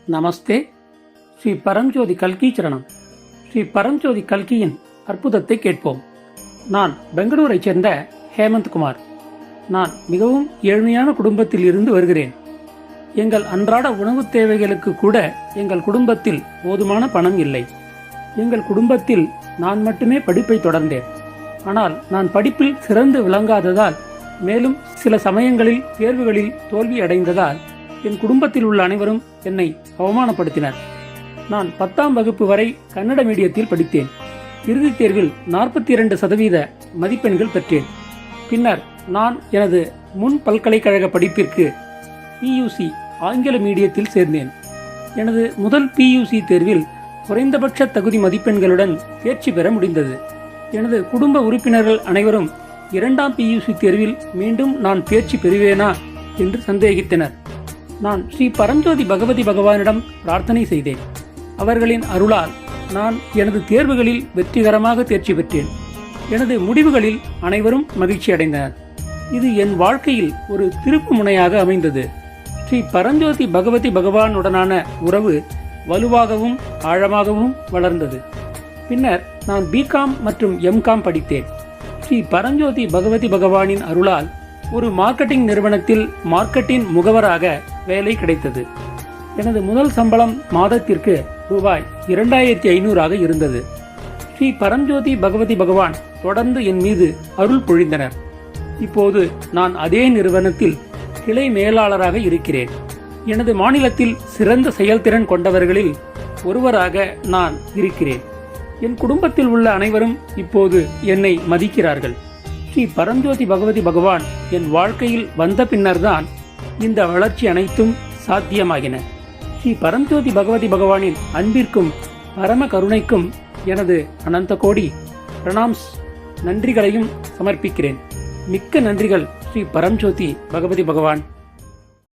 நமஸ்தே. ஸ்ரீ பரஞ்சோதி கல்கி சரணம். ஸ்ரீ பரஞ்சோதி கல்கியின் அற்புதத்தை கேட்போம். நான் பெங்களூரைச் சேர்ந்த ஹேமந்த் குமார். நான் மிகவும் ஏழ்மையான குடும்பத்தில் இருந்து வருகிறேன். எங்கள் அன்றாட உணவுத் தேவைகளுக்கு கூட எங்கள் குடும்பத்தில் போதுமான பணம் இல்லை. எங்கள் குடும்பத்தில் நான் மட்டுமே படிப்பை தொடர்ந்தேன். ஆனால் நான் படிப்பில் சிறந்து விளங்காததால், மேலும் சில சமயங்களில் தேர்வுகளில் தோல்வி அடைந்ததால் என் குடும்பத்தில் உள்ள அனைவரும் என்னை அவமானப்படுத்தினர். நான் 10ஆம் வகுப்பு வரை கன்னட மீடியத்தில் படித்தேன். இறுதித் தேர்வில் 42% மதிப்பெண்கள் பெற்றேன். பின்னர் நான் எனது முன் பல்கலைக்கழக படிப்பிற்கு PUC ஆங்கில மீடியத்தில் சேர்ந்தேன். எனது முதல் PUC தேர்வில் குறைந்தபட்ச தகுதி மதிப்பெண்களுடன் தேர்ச்சி பெற முடிந்தது. எனது குடும்ப உறுப்பினர்கள் அனைவரும் 2ஆம் PUC தேர்வில் மீண்டும் நான் தேர்ச்சி பெறுவேனா என்று சந்தேகித்தனர். நான் ஸ்ரீ பரஞ்சோதி பகவதி பகவானிடம் பிரார்த்தனை செய்தேன். அவர்களின் அருளால் நான் எனது தேர்வுகளில் வெற்றிகரமாக தேர்ச்சி பெற்றேன். எனது முடிவுகளில் அனைவரும் மகிழ்ச்சி அடைந்தனர். இது என் வாழ்க்கையில் ஒரு திருப்பு முனையாக அமைந்தது. ஸ்ரீ பரஞ்சோதி பகவதி பகவானுடனான உறவு வலுவாகவும் ஆழமாகவும் வளர்ந்தது. பின்னர் நான் BCom மற்றும் MCom படித்தேன். ஸ்ரீ பரஞ்சோதி பகவதி பகவானின் அருளால் ஒரு மார்க்கெட்டிங் நிறுவனத்தில் மார்க்கெட்டிங் முகவராக வேலை கிடைத்தது. எனது முதல் சம்பளம் மாதத்திற்கு ரூபாய் 2500 இருந்தது. ஸ்ரீ பரஞ்சோதி பகவதி பகவான் தொடர்ந்து என் மீது அருள் பொழிந்தனர். இப்போது நான் அதே நிறுவனத்தில் கிளை மேலாளராக இருக்கிறேன். எனது மாநிலத்தில் சிறந்த செயல்திறன் கொண்டவர்களில் ஒருவராக நான் இருக்கிறேன். என் குடும்பத்தில் உள்ள அனைவரும் இப்போது என்னை மதிக்கிறார்கள். ஸ்ரீ பரஞ்சோதி பகவதி பகவான் என் வாழ்க்கையில் வந்த பின்னர்தான் இந்த வளர்ச்சி அனைத்தும் சாத்தியமாகின. ஸ்ரீ பரஞ்சோதி பகவதி பகவானின் அன்பிற்கும் பரம கருணைக்கும் எனது அனந்த கோடி பிரணாம்ஸ் நன்றிகளையும் சமர்ப்பிக்கிறேன். மிக்க நன்றிகள் ஸ்ரீ பரஞ்சோதி பகவதி பகவான்.